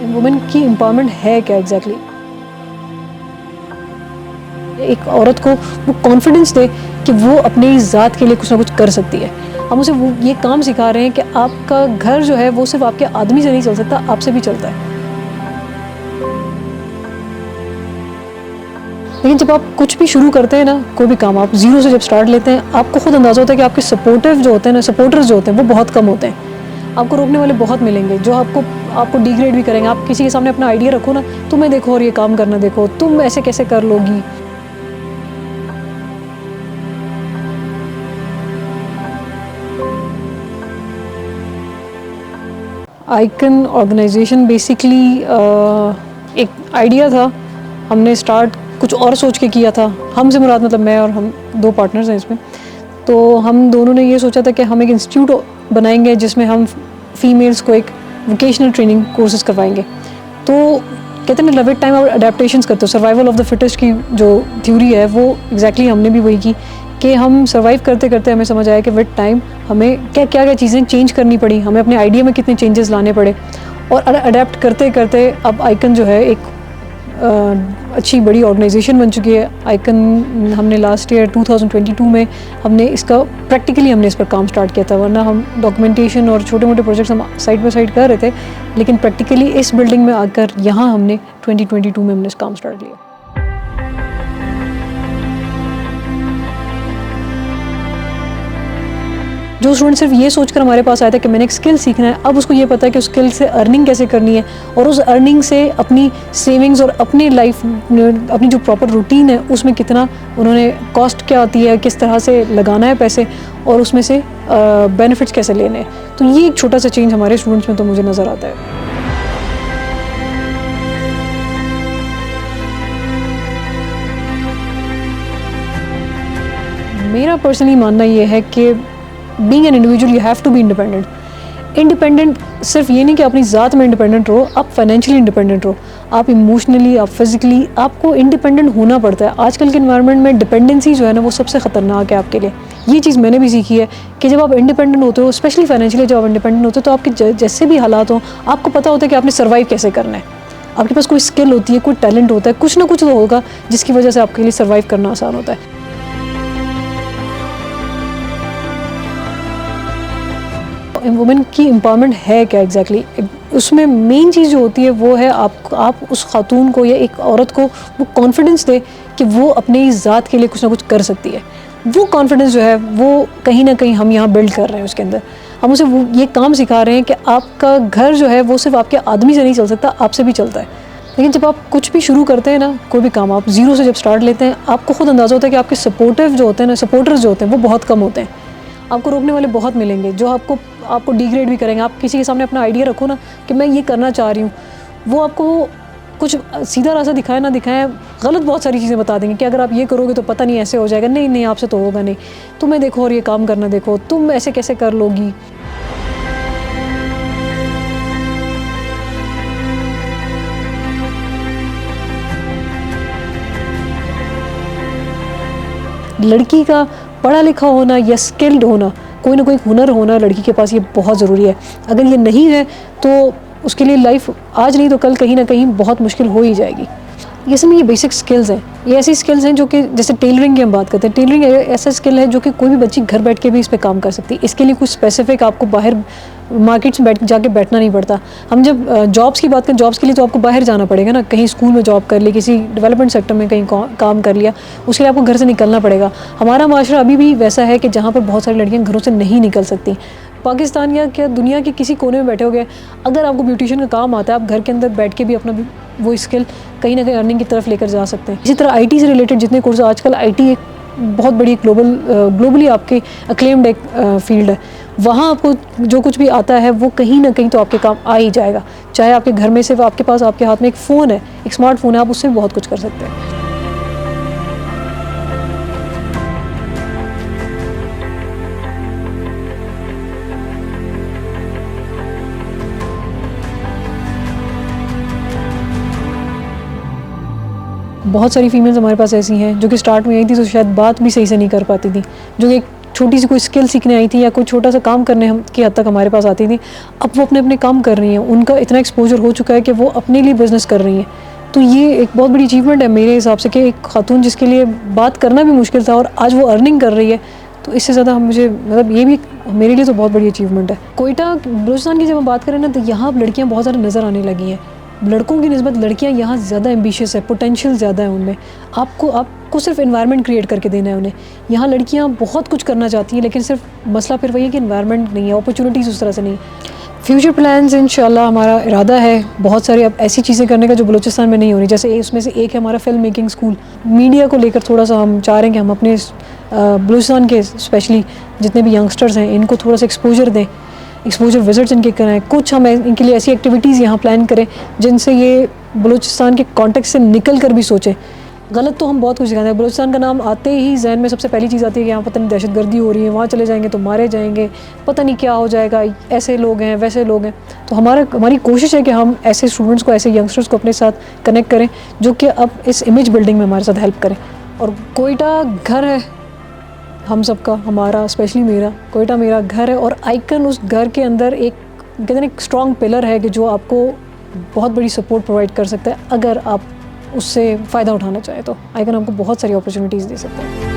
Women की empowerment है क्या एग्जैक्टली एक औरत को वो कॉन्फिडेंस दे कि वो अपनी ज़ात के लिए कुछ ना कुछ कर सकती है। हम उसे वो ये काम सिखा रहे हैं कि आपका घर जो है वो सिर्फ आपके आदमी से नहीं चल सकता, आपसे भी चलता है। लेकिन जब आप कुछ भी शुरू करते हैं ना, कोई भी काम आप ज़ीरो से जब स्टार्ट लेते हैं, आपको खुद अंदाज़ा होता है कि आपके सपोर्टिव जो होते हैं ना, सपोर्टर्स जो होते हैं वो बहुत कम होते हैं। आपको रोकने वाले बहुत मिलेंगे जो आपको डिग्रेड भी करेंगे। आप किसी के सामने अपना आइडिया रखो ना, तुम्हें देखो और ये काम करना देखो, तुम ऐसे कैसे कर लोगी। आइकन ऑर्गेनाइजेशन बेसिकली एक आइडिया था, हमने स्टार्ट कुछ और सोच के किया था। हमसे मुराद मतलब मैं और हम दो पार्टनर्स हैं इसमें। तो हम दोनों ने ये सोचा था कि हम एक इंस्टीट्यूट बनाएंगे जिसमें हम फीमेल्स को एक वोकेशनल ट्रेनिंग कोर्सेज करवाएंगे। तो कहते हैं ना, लव इट टाइम और अडेप्टेशंस करते हो, सर्वाइवल ऑफ द फिटेस्ट की जो थ्योरी है वो एग्जैक्टली हमने भी वही की कि हम सर्वाइव करते करते हमें समझ आया कि विद टाइम हमें क्या क्या क्या चीज़ें चेंज करनी पड़ी, हमें अपने आइडिया में कितने चेंजेस लाने पड़े, और अडेप्ट करते करते अब आइकन जो है एक अच्छी बड़ी ऑर्गेनाइजेशन बन चुकी है। आइकन हमने लास्ट ईयर 2022 में हमने प्रैक्टिकली इस पर काम स्टार्ट किया था, वरना हम डॉक्यूमेंटेशन और छोटे मोटे प्रोजेक्ट्स हम साइड बाय साइड कर रहे थे, लेकिन प्रैक्टिकली इस बिल्डिंग में आकर यहाँ हमने 2022 में हमने इस काम स्टार्ट किया। जो स्टूडेंट सिर्फ ये सोचकर हमारे पास आया था कि मैंने एक स्किल सीखना है, अब उसको ये पता है कि उस स्किल से अर्निंग कैसे करनी है, और उस अर्निंग से अपनी सेविंग्स और अपनी लाइफ, अपनी जो प्रॉपर रूटीन है उसमें कितना उन्होंने कॉस्ट क्या आती है, किस तरह से लगाना है पैसे, और उसमें से बेनिफिट्स कैसे लेने हैं। तो ये एक छोटा सा चेंज हमारे स्टूडेंट्स में तो मुझे नज़र आता है। मेरा पर्सनली मानना ये है कि being an individual you have to be independent सिर्फ ये नहीं कि अपनी ज़ात में इंडिपेंडेंट रहो, आप फाइनेंशियली इंडिपेंडेंट रहो, आप इमोशनली, आप फिजिकली, आपको इंडिपेंडेंट होना पड़ता है। आजकल के इन्वायरमेंट में डिपेंडेंसी जो है ना वो सबसे ख़तरनाक है आपके लिए। ये चीज़ मैंने भी सीखी है कि जब आप इंडिपेंडेंट होते हो, स्पेशली फाइनेंशियली जब आप इंडिपेंडेंट होते हो, तो आपके जैसे भी हालात हो आपको पता होता है कि आपने सर्वाइव कैसे करना है। आपके पास कोई स्किल होती है, कोई टैलेंट होता है, कुछ ना कुछ तो होगा जिसकी वजह से आपके लिए सर्वाइव करना आसान होता है। वुमेन की एम्पावरमेंट है क्या एग्जैक्टली उसमें मेन चीज़ जो होती है वो है आप उस खातून को या एक औरत को वो कॉन्फिडेंस दे कि वो अपनी ज़ात के लिए कुछ ना कुछ कर सकती है। वो कॉन्फिडेंस जो है वो कहीं ना कहीं हम यहाँ बिल्ड कर रहे हैं। उसके अंदर हम उसे वो ये काम सिखा रहे हैं कि आपका घर जो है वो सिर्फ आपके आदमी से नहीं चल सकता, आपसे भी चलता है। लेकिन जब आप कुछ भी शुरू करते हैं ना, कोई भी काम आप ज़ीरो से जब स्टार्ट लेते हैं, आपको खुद अंदाज़ा होता है कि आपके सपोर्टिव जो होते हैं ना, सपोर्टर्स जो होते हैं वो बहुत कम होते हैं। आपको रोकने वाले बहुत मिलेंगे जो आपको डिग्रेड भी करेंगे। आप किसी के सामने अपना आइडिया रखो ना कि मैं ये करना चाह रही हूँ, वो आपको कुछ सीधा रास्ता दिखाए ना दिखाएं, गलत बहुत सारी चीज़ें बता देंगे कि अगर आप ये करोगे तो पता नहीं ऐसे हो जाएगा, नहीं नहीं आपसे तो होगा नहीं, तुम्हें देखो और ये काम करना देखो, तुम ऐसे कैसे कर लोगी। लड़की का पढ़ा लिखा होना या स्किल्ड होना, कोई ना कोई हुनर होना लड़की के पास, ये बहुत ज़रूरी है। अगर ये नहीं है तो उसके लिए लाइफ आज नहीं तो कल कहीं ना कहीं बहुत मुश्किल हो ही जाएगी। ये सब ये बेसिक स्किल्स हैं, ये ऐसी स्किल्स हैं जो कि जैसे टेलरिंग की हम बात करते हैं, टेलरिंग ऐसा स्किल है जो कि कोई भी बच्ची घर बैठ के भी इस पे काम कर सकती है। इसके लिए कुछ स्पेसिफिक आपको बाहर मार्केट्स में जाके बैठना नहीं पड़ता। हम जब जॉब्स की बात करें, जॉब्स के लिए तो आपको बाहर जाना पड़ेगा ना, कहीं स्कूल में जॉब कर ली, किसी डेवलपमेंट सेक्टर में कहीं काम कर लिया, उसके लिए आपको घर से निकलना पड़ेगा। हमारा माशरा अभी भी वैसा है कि जहाँ पर बहुत सारी लड़कियाँ घरों से नहीं निकल सकती। पाकिस्तान या क्या दुनिया के किसी कोने में बैठे हो गए, अगर आपको ब्यूटिशियन का काम आता है, आप घर के अंदर बैठ के भी अपना वो स्किल कहीं ना कहीं अर्निंग की तरफ लेकर जा सकते हैं। इसी तरह आईटी से रिलेटेड जितने कोर्स, आजकल आईटी एक बहुत बड़ी ग्लोबली आपके अक्लेम्ड एक फील्ड है। वहाँ आपको जो कुछ भी आता है वो कहीं ना कहीं तो आपके काम आ ही जाएगा। चाहे आपके घर में सिर्फ आपके पास आपके हाथ में एक फ़ोन है, एक स्मार्टफोन है, आप उससे बहुत कुछ कर सकते हैं। बहुत सारी फीमेल्स हमारे पास ऐसी हैं जो कि स्टार्ट में आई थी तो शायद बात भी सही से नहीं कर पाती थी, जो एक छोटी सी कोई स्किल सीखने आई थी या कोई छोटा सा काम करने हम की हद तक हमारे पास आती थी, अब वो अपने अपने काम कर रही हैं, उनका इतना एक्सपोजर हो चुका है कि वो अपने लिए बिज़नेस कर रही हैं। तो ये एक बहुत बड़ी अचीवमेंट है मेरे हिसाब से कि एक खातून जिसके लिए बात करना भी मुश्किल था और आज वो अर्निंग कर रही है, तो इससे ज़्यादा हम मुझे मतलब ये भी मेरे लिए तो बहुत बड़ी अचीवमेंट है। कोयटा बलूचिस्तान की जब हम बात करें ना, तो यहाँ अब लड़कियाँ बहुत ज़्यादा नज़र आने लगी हैं। लड़कों की निस्बत लड़कियाँ यहाँ ज़्यादा एम्बिशियस है, पोटेंशियल ज़्यादा है उनमें। आपको सिर्फ एनवायरनमेंट क्रिएट करके देना है उन्हें। यहाँ लड़कियाँ बहुत कुछ करना चाहती हैं, लेकिन सिर्फ मसला फिर वही है कि एनवायरनमेंट नहीं है, अपॉर्चुनिटीज़ उस तरह से नहीं है। फ्यूचर प्लान्स इंशाल्लाह हमारा इरादा है बहुत सारी अब ऐसी चीज़ें करने का जो बलूचिस्तान में नहीं हो रही। जैसे उसमें से एक है हमारा फिल्म मेकिंग स्कूल। मीडिया को लेकर थोड़ा सा हम चाह रहे हैं कि हम अपने बलूचिस्तान के स्पेशली जितने भी यंगस्टर्स हैं इनको थोड़ा सा एक्सपोजर दें, एक्सपोजर विजिट्स इनके कराएं। कुछ हम इनके लिए ऐसी एक्टिविटीज़ यहाँ प्लान करें जिनसे ये बलूचिस्तान के कॉन्टेक्स्ट से निकल कर भी सोचें। गलत तो हम बहुत कुछ सिखाते हैं। बलूचिस्तान का नाम आते ही जहन में सबसे पहली चीज़ आती है कि यहाँ पता नहीं दहशतगर्दी हो रही है, वहाँ चले जाएंगे तो मारे जाएंगे, पता नहीं क्या हो जाएगा, ऐसे लोग हैं वैसे लोग हैं। तो हमारी कोशिश है कि हम ऐसे स्टूडेंट्स को, ऐसे यंगस्टर्स को अपने साथ कनेक्ट करें जो कि अब इस इमेज बिल्डिंग में हमारे साथ हेल्प करें। और कोयटा घर है हम सबका, हमारा स्पेशली मेरा। कोयटा मेरा घर है और आइकन उस घर के अंदर एक कहते हैं एक स्ट्रॉन्ग पिलर है कि जो आपको बहुत बड़ी सपोर्ट प्रोवाइड कर सकता है अगर आप उससे फ़ायदा उठाना चाहें। तो आइकन आपको बहुत सारी अपॉर्चुनिटीज़ दे सकता है।